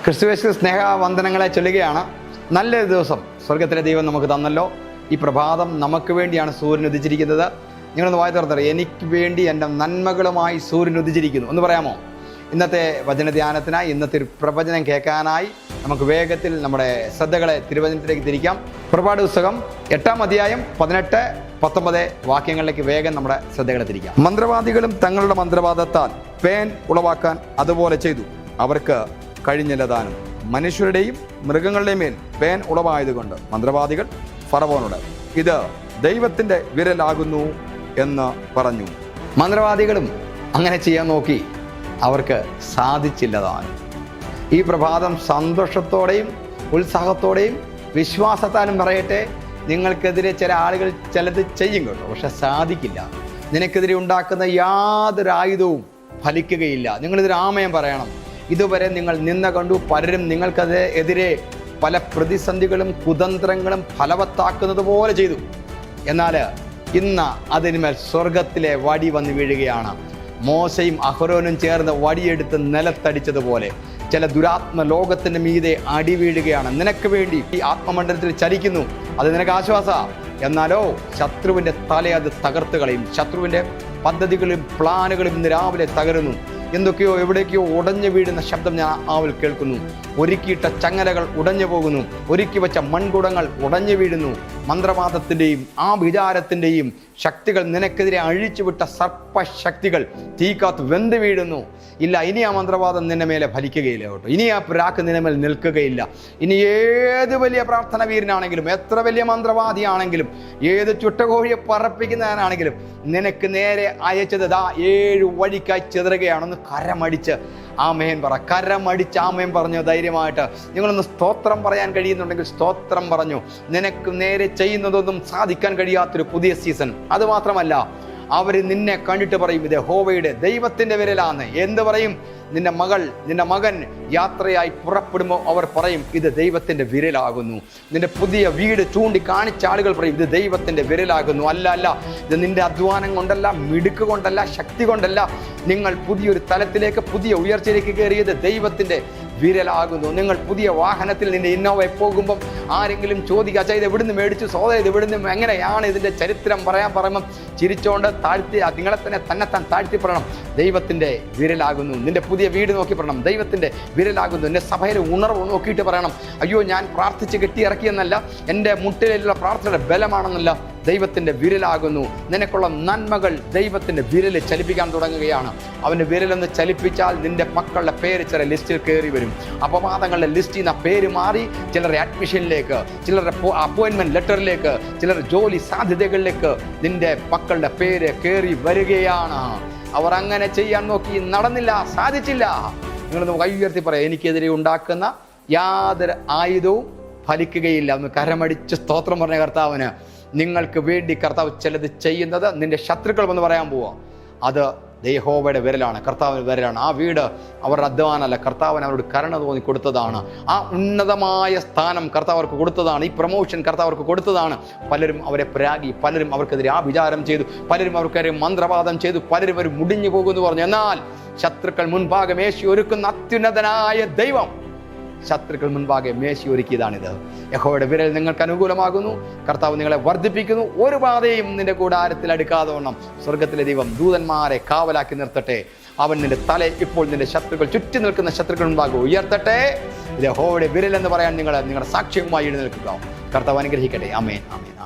ക്രിസ്തുവേശു സ്നേഹവന്ദനങ്ങളെ ചൊല്ലുകയാണ്. നല്ലൊരു ദിവസം സ്വർഗത്തിലെ ദൈവം നമുക്ക് തന്നല്ലോ. ഈ പ്രഭാതം നമുക്ക് വേണ്ടിയാണ് സൂര്യൻ ഉദിച്ചിരിക്കുന്നത്. നിങ്ങളൊന്ന് വായി തുറന്നറിയാം, എനിക്ക് വേണ്ടി എൻ്റെ നന്മകളുമായി സൂര്യൻ ഉദിച്ചിരിക്കുന്നു എന്ന് പറയാമോ? ഇന്നത്തെ വചനധ്യാനത്തിനായി, ഇന്നത്തെ ഒരു പ്രവചനം കേൾക്കാനായി നമുക്ക് വേഗത്തിൽ നമ്മുടെ ശ്രദ്ധകളെ തിരുവചനത്തിലേക്ക് തിരിക്കാം. പുറപ്പാട് പുസ്തകം 8-ാം അധ്യായം 18-19 വാക്യങ്ങളിലേക്ക് വേഗം നമ്മുടെ ശ്രദ്ധകളെ തിരിക്കാം. മന്ത്രവാദികളും തങ്ങളുടെ മന്ത്രവാദത്താൽ പേൻ ഉളവാക്കാൻ അതുപോലെ ചെയ്തു. അവർക്ക് കഴിഞ്ഞില്ല താനും. മനുഷ്യരുടെയും മൃഗങ്ങളുടെയും മേൽ പേൻ ഉളവായതുകൊണ്ട് മന്ത്രവാദികൾ ഫറവോനോട് ഇത് ദൈവത്തിൻ്റെ വിരലാകുന്നു എന്ന് പറഞ്ഞു. മന്ത്രവാദികളും അങ്ങനെ ചെയ്യാൻ നോക്കി, അവർക്ക് സാധിച്ചില്ല താനും. ഈ പ്രഭാതം സന്തോഷത്തോടെയും ഉത്സാഹത്തോടെയും വിശ്വാസത്താലും പറയട്ടെ, നിങ്ങൾക്കെതിരെ ചില ആളുകൾ ചിലത് ചെയ്യും കേട്ടോ, പക്ഷെ സാധിക്കില്ല. നിനക്കെതിരെ ഉണ്ടാക്കുന്ന യാതൊരു ആയുധവും ഫലിക്കുകയില്ല. നിങ്ങളിതിന് ആമയം പറയണം. ഇതുവരെ നിങ്ങൾ നിന്ന കണ്ടു, പലരും നിങ്ങൾക്കെതിരെ പല പ്രതിസന്ധികളും കുതന്ത്രങ്ങളും ഫലവത്താക്കുന്നത് പോലെ ചെയ്തു. എന്നാൽ ഇന്ന് അതിന്മേൽ സ്വർഗത്തിലെ വടി വന്ന് വീഴുകയാണ്. മോശയും അഹരോനും ചേർന്ന് വടിയെടുത്ത് നിലത്തടിച്ചതുപോലെ ചില ദുരാത്മ ലോകത്തിൻ്റെ മീതെ അടി വീഴുകയാണ്. നിനക്ക് വേണ്ടി ഈ ആത്മമണ്ഡലത്തിൽ ചലിക്കുന്നു, അത് നിനക്ക് ആശ്വാസമാണ്. എന്നാലോ ശത്രുവിൻ്റെ തല അത് തകർത്ത് കളയും. ശത്രുവിൻ്റെ പദ്ധതികളും പ്ലാനുകളും ഇന്ന് രാവിലെ തകരുന്നു. എന്തൊക്കെയോ എവിടേക്കോ ഉടഞ്ഞു വീഴുന്ന ശബ്ദം ഞാൻ ആവൽ കേൾക്കുന്നു. ഒരുക്കിയിട്ട ചങ്ങലകൾ ഉടഞ്ഞു പോകുന്നു. ഒരുക്കി വെച്ച മൺകുടങ്ങൾ ഉടഞ്ഞു വീഴുന്നു. മന്ത്രവാദത്തിൻ്റെയും ആ വിചാരത്തിൻ്റെയും ശക്തികൾ, നിനക്കെതിരെ അഴിച്ചുവിട്ട സർപ്പശക്തികൾ തീക്കാത്ത് വെന്ത് വീഴുന്നു. ഇല്ല, ഇനി ആ മന്ത്രവാദം നിന്നെ മേലെ ഫലിക്കുകയില്ല കേട്ടോ. ഇനി ആ പ്രാക്ക് നിന്നെ മേൽ നിൽക്കുകയില്ല. ഇനി ഏത് വലിയ പ്രാർത്ഥന വീരനാണെങ്കിലും, എത്ര വലിയ മന്ത്രവാദിയാണെങ്കിലും, ഏത് ചുട്ടകോഴിയെ പറപ്പിക്കുന്നവനാണെങ്കിലും നിനക്ക് നേരെ അയച്ചത് 7 വഴിക്കായി ചിതറുകയാണെന്ന് കരമടിച്ച് ആമേൻ പറ. കരമടിച്ച് ആമേൻ പറഞ്ഞു ധൈര്യമായിട്ട്. നിങ്ങളൊന്ന് സ്തോത്രം പറയാൻ കഴിയുന്നുണ്ടെങ്കിൽ സ്തോത്രം പറഞ്ഞു. നിനക്ക് നേരെ ചെയ്യുന്നതൊന്നും സാധിക്കാൻ കഴിയാത്തൊരു പുതിയ സീസൺ. അതുമാത്രമല്ല, അവർ നിന്നെ കണ്ടിട്ട് പറയും ഇത് യഹോവയുടെ ദൈവത്തിൻ്റെ വിരലാന്ന്. എന്ത് പറയും? നിന്റെ മകൾ, നിന്റെ മകൻ യാത്രയായി പുറപ്പെടുമ്പോൾ അവർ പറയും ഇത് ദൈവത്തിൻ്റെ വിരലാകുന്നു. നിന്റെ പുതിയ വീട് ചൂണ്ടിക്കാണിച്ച ആളുകൾ പറയും ഇത് ദൈവത്തിൻ്റെ വിരലാകുന്നു. അല്ല, ഇത് നിന്റെ അധ്വാനം കൊണ്ടല്ല, മിടുക്ക് കൊണ്ടല്ല, ശക്തി കൊണ്ടല്ല. നിങ്ങൾ പുതിയൊരു തലത്തിലേക്ക്, പുതിയ ഉയർച്ചയിലേക്ക് കയറിയത് ദൈവത്തിൻ്റെ വിരലാകുന്നു. നിങ്ങൾ പുതിയ വാഹനത്തിൽ നിന്റെ ഇന്നോവയിൽ പോകുമ്പം ആരെങ്കിലും ചോദിക്കുക, അച്ഛാ ഇത് എവിടുന്ന് മേടിച്ചു, സോദര ഇത് എവിടുന്ന്, എങ്ങനെയാണ് ഇതിൻ്റെ ചരിത്രം പറയുമ്പം ചിരിച്ചോണ്ട് താഴ്ത്തി നിങ്ങളെ തന്നെത്താൻ താഴ്ത്തി പറയണം ദൈവത്തിൻ്റെ വിരലാകുന്നു. നിന്റെ പുതിയ വീട് നോക്കി പറയണം ദൈവത്തിൻ്റെ വിരലാകുന്നു. എൻ്റെ സഭയിലെ ഉണർവ് നോക്കിയിട്ട് പറയണം, അയ്യോ ഞാൻ പ്രാർത്ഥിച്ച് കെട്ടിയിറക്കിയെന്നല്ല, എൻ്റെ മുട്ടിലുള്ള പ്രാർത്ഥനയുടെ ബലമാണെന്നല്ല, ദൈവത്തിൻ്റെ വിരലാകുന്നു. നിനക്കുള്ള നന്മകൾ ദൈവത്തിൻ്റെ വിരല് ചലിപ്പിക്കാൻ തുടങ്ങുകയാണ്. അവൻ്റെ വിരലൊന്ന് ചലിപ്പിച്ചാൽ നിന്റെ മക്കളുടെ പേര് ചില ലിസ്റ്റിൽ കയറി വരും. അപവാദങ്ങളുടെ ലിസ്റ്റിൽ നിന്ന് പേര് മാറി ചിലരുടെ അഡ്മിഷനിലേക്ക്, ചിലരുടെ അപ്പോയിൻമെൻറ്റ് ലെറ്ററിലേക്ക്, ചിലർ ജോലി സാധ്യതകളിലേക്ക് നിന്റെ മക്കളുടെ പേര് കയറി വരികയാണ്. അവർ അങ്ങനെ ചെയ്യാൻ നോക്കി, നടന്നില്ല, സാധിച്ചില്ല. നിങ്ങളൊന്ന് കൈ ഉയർത്തി പറയാം, എനിക്കെതിരെ ഉണ്ടാക്കുന്ന യാതൊരു ആയുധവും ഫലിക്കുകയില്ല. ഒന്ന് കരമടിച്ച് സ്തോത്രം പറഞ്ഞ കർത്താവിന്. നിങ്ങൾക്ക് വേണ്ടി കർത്താവ് ചിലത് ചെയ്യുന്നത് നിന്റെ ശത്രുക്കൾ എന്ന് പറയാൻ പോവാ. അത് യഹോവയുടെ വിരലാണ്, കർത്താവിൻ്റെ വിരലാണ്. ആ വീട് അവരുടെ അധ്വാനമല്ല, കർത്താവിന് അവരോട് കരുണ തോന്നി കൊടുത്തതാണ്. ആ ഉന്നതമായ സ്ഥാനം കർത്താവ് അവർക്ക് കൊടുത്തതാണ്. ഈ പ്രൊമോഷൻ കർത്താവ് അവർക്ക് കൊടുത്തതാണ്. പലരും അവരെ പ്രാഗി, പലരും അവർക്കെതിരെ ആഭിചാരം ചെയ്തു, പലരും അവർക്കെതിരെ മന്ത്രവാദം ചെയ്തു, പലരും അവർ മുടിഞ്ഞു പോകുമെന്ന് പറഞ്ഞു. എന്നാൽ ശത്രുക്കൾ മുൻപാകെ മേശി ഒരുക്കുന്ന അത്യുന്നതനായ ദൈവം ശത്രുക്കൾ മുൻപാകെ മേശി ഒരുക്കിയതാണിത്. യഹോവയുടെ വിരൽ നിങ്ങൾക്ക് അനുകൂലമാകുന്നു. കർത്താവ് നിങ്ങളെ വർദ്ധിപ്പിക്കുന്നു. ഒരു ബാധയും നിന്റെ കൂടാരത്തിൽ അടുക്കാതെ വണ്ണം സ്വർഗത്തിലെ ദൈവം ദൂതന്മാരെ കാവലാക്കി നിർത്തട്ടെ. അവൻ നിന്റെ തല ഇപ്പോൾ നിന്റെ ശത്രുക്കൾ, ചുറ്റി നിൽക്കുന്ന ശത്രുക്കൾ മുൻപാകെ ഉയർത്തട്ടെ. ഇത് യഹോവയുടെ വിരൽ എന്ന് പറയാൻ നിങ്ങളുടെ സാക്ഷ്യവുമായി എഴുന്നേൽക്കുക. കർത്താവ് അനുഗ്രഹിക്കട്ടെ. ആമേൻ, ആമേൻ.